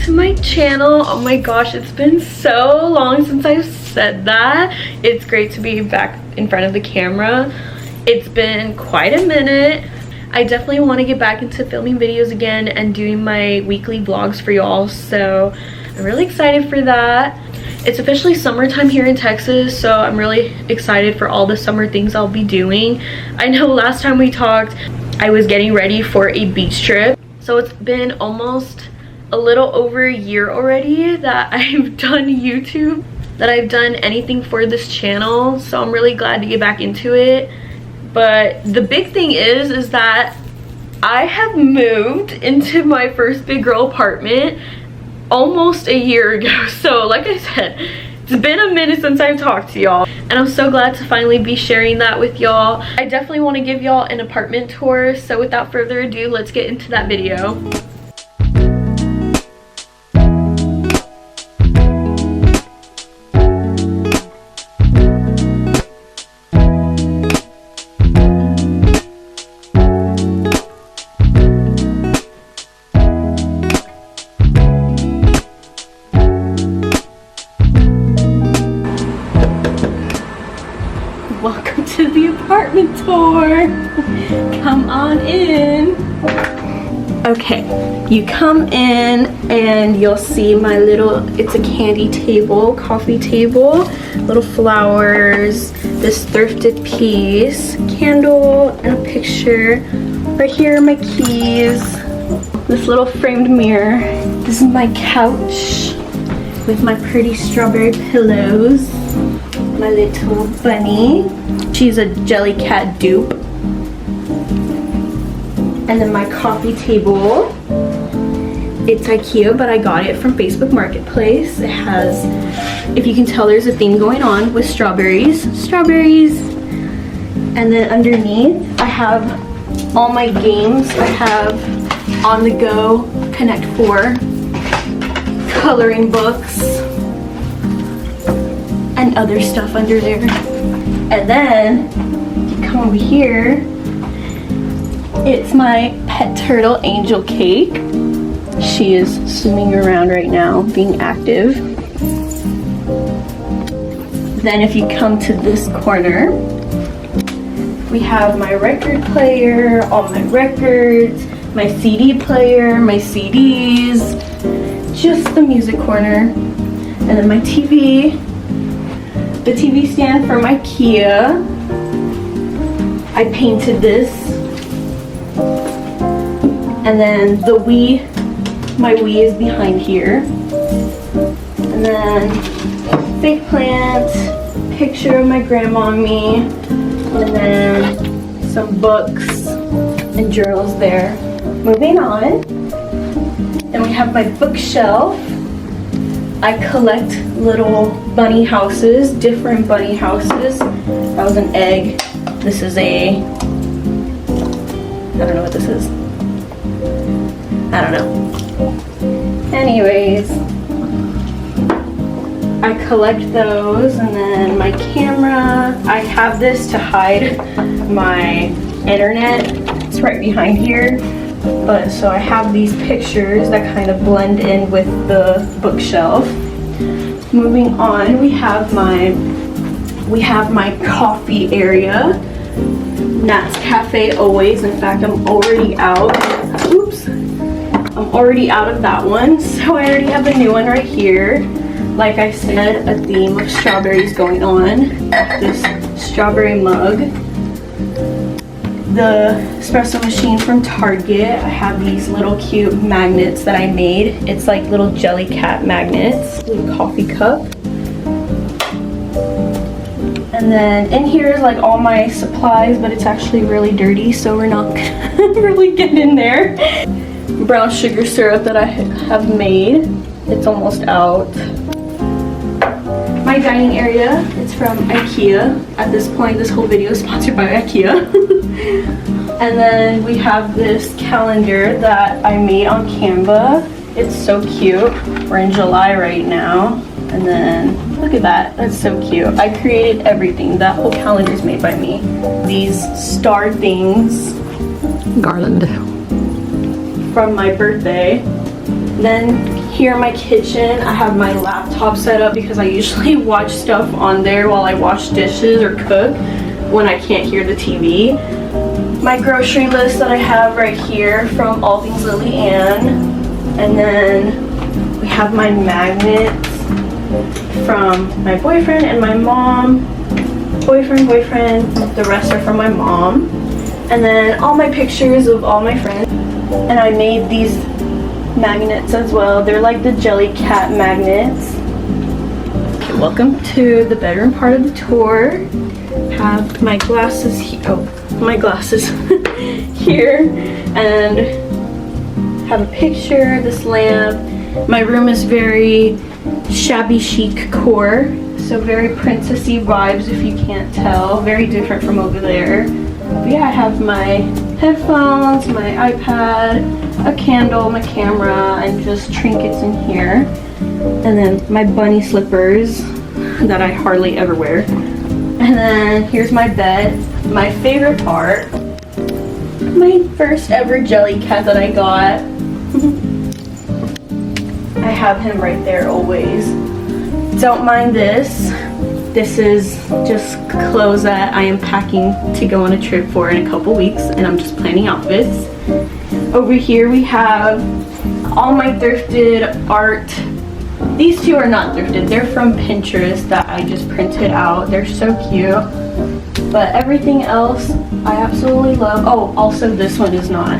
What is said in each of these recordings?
to my channel. Oh my gosh, it's been so long since I've said that. It's great to be back in front of the camera. It's been quite a minute. I definitely want to get back into filming videos again and doing my weekly vlogs for y'all, so I'm really excited for that. It's officially summertime here in Texas, so I'm really excited for all the summer things I'll be doing. I know last time we talked, I was getting ready for a beach trip. So it's been almost a little over a year already that I've done YouTube, that I've done anything for this channel. So I'm really glad to get back into it. But the big thing is that I have moved into my first big girl apartment almost a year ago. So like I said, it's been a minute since I've talked to y'all, and I'm so glad to finally be sharing that with y'all. I definitely want to give y'all an apartment tour, so without further ado, let's get into that video. Welcome to the apartment tour. Come on in. Okay, you come in and you'll see my little, it's a candy table, coffee table, little flowers, this thrifted piece, candle, and a picture. Right here are my keys, this little framed mirror. This is my couch with my pretty strawberry pillows. My little bunny. She's a Jellycat dupe. And then my coffee table. It's IKEA, but I got it from Facebook Marketplace. It has, if you can tell, there's a theme going on with strawberries. Strawberries. And then underneath, I have all my games. I have On The Go, Connect 4, coloring books, and other stuff under there. And then you come over here, it's my pet turtle Angel Cake. She is swimming around right now, being active. Then if you come to this corner, we have my record player, all my records, my CD player, my CDs, just the music corner, and then my TV. The TV stand from IKEA. I painted this. And then the Wii, my Wii is behind here. And then fake plant, picture of my grandma and me. And then some books and journals there. Moving on. Then we have my bookshelf. I collect little bunny houses, different bunny houses. That was an egg. This is a, I don't know what this is. I don't know. Anyways, I collect those. And then my camera, I have this to hide my internet. It's right behind here. But so I have these pictures that kind of blend in with the bookshelf. Moving on, we have my coffee area. Nat's Cafe always. In fact, I'm already out. Oops. I'm already out of that one. So I already have a new one right here. Like I said, a theme of strawberries going on. This strawberry mug. The espresso machine from Target. I have these little cute magnets that I made. It's like little Jellycat magnets. Little coffee cup. And then in here is like all my supplies, but it's actually really dirty, so we're not gonna really get in there. Brown sugar syrup that I have made. It's almost out. My dining area, it's from IKEA. At this point, this whole video is sponsored by IKEA. And then we have this calendar that I made on Canva. It's so cute. We're in July right now. And then look at that, that's so cute. I created everything. That whole calendar is made by me. These star things. Garland. From my birthday. Then Here in my kitchen, I have my laptop set up because I usually watch stuff on there while I wash dishes or cook when I can't hear the TV. My grocery list that I have right here from All Things Lily Ann. And then we have my magnets from my boyfriend and my mom. Boyfriend, the rest are from my mom. And then all my pictures of all my friends. And I made these magnets as well. They're like the Jellycat magnets. Okay, welcome to the bedroom part of the tour. Have my glasses here. Oh, my glasses here. And have a picture, this lamp. My room is very shabby chic core. So very princessy vibes if you can't tell. Very different from over there. But yeah, I have my headphones, my iPad, a candle, my camera, and just trinkets in here. And then my bunny slippers that I hardly ever wear. And then here's my bed. My favorite part, my first ever Jellycat that I got. I have him right there always. Don't mind this. This is just clothes that I am packing to go on a trip for in a couple weeks, and I'm just planning outfits. Over here we have all my thrifted art. These two are not thrifted. They're from Pinterest that I just printed out. They're so cute. But everything else I absolutely love. Oh, also this one is not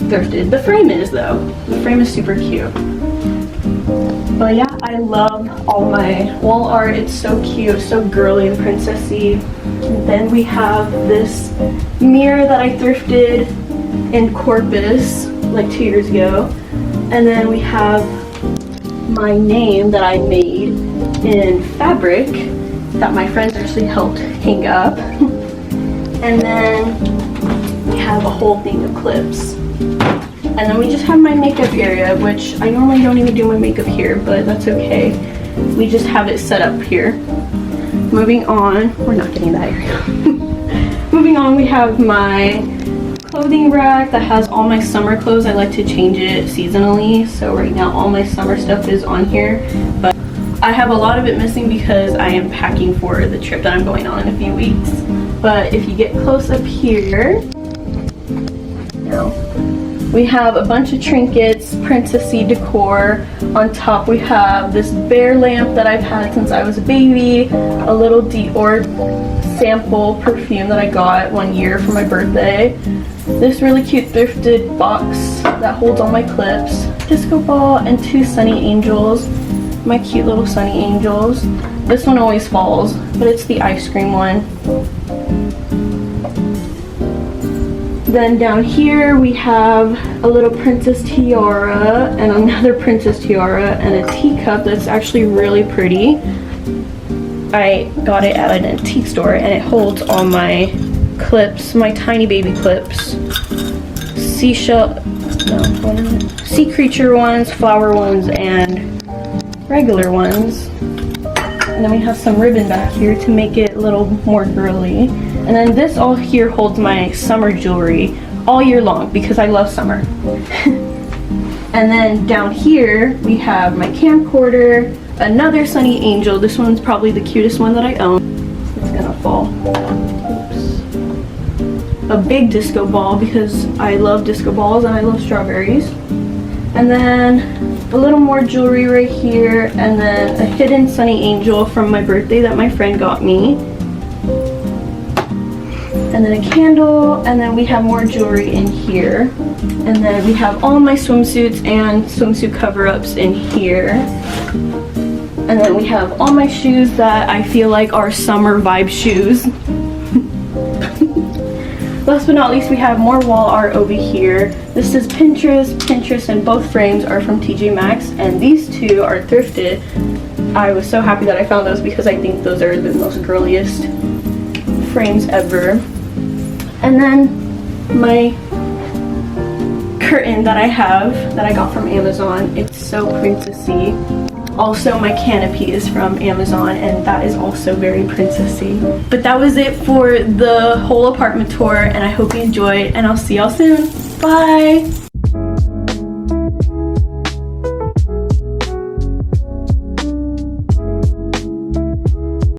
thrifted. The frame is though. The frame is super cute. But yeah, I love all my wall art. It's so cute, so girly and princessy. And then we have this mirror that I thrifted in Corpus like 2 years ago. And then we have my name that I made in fabric that my friends actually helped hang up. And then we have a whole thing of clips. And then we just have my makeup area, which I normally don't even do my makeup here, but that's okay. We just have it set up here. Moving on, we're not getting that area. Moving on, we have my clothing rack that has all my summer clothes. I like to change it seasonally, so right now all my summer stuff is on here. But I have a lot of it missing because I am packing for the trip that I'm going on in a few weeks. But if you get close up here, we have a bunch of trinkets, princessy decor. On top we have this bear lamp that I've had since I was a baby, a little Dior sample perfume that I got 1 year for my birthday, this really cute thrifted box that holds all my clips, disco ball, and 2 Sunny Angels, my cute little Sunny Angels. This one always falls, but it's the ice cream one. Then down here we have a little princess tiara and another princess tiara and a teacup that's actually really pretty. I got it at an antique store and it holds all my clips, my tiny baby clips. Sea creature ones, flower ones, and regular ones. And then we have some ribbon back here to make it a little more girly. And then this all here holds my summer jewelry all year long because I love summer. And then down here we have my camcorder, another Sunny Angel. This one's probably the cutest one that I own. It's gonna fall. Oops. A big disco ball because I love disco balls and I love strawberries. And then a little more jewelry right here, and then a hidden Sunny Angel from my birthday that my friend got me. And then a candle, and then we have more jewelry in here. And then we have all my swimsuits and swimsuit cover-ups in here. And then we have all my shoes that I feel like are summer vibe shoes. Last but not least, we have more wall art over here. This is Pinterest, and both frames are from TJ Maxx, and these two are thrifted. I was so happy that I found those because I think those are the most girliest frames ever. And then my curtain that I have that I got from Amazon, it's so princessy. Also, my canopy is from Amazon, and that is also very princessy. But that was it for the whole apartment tour, and I hope you enjoyed, and I'll see y'all soon. Bye!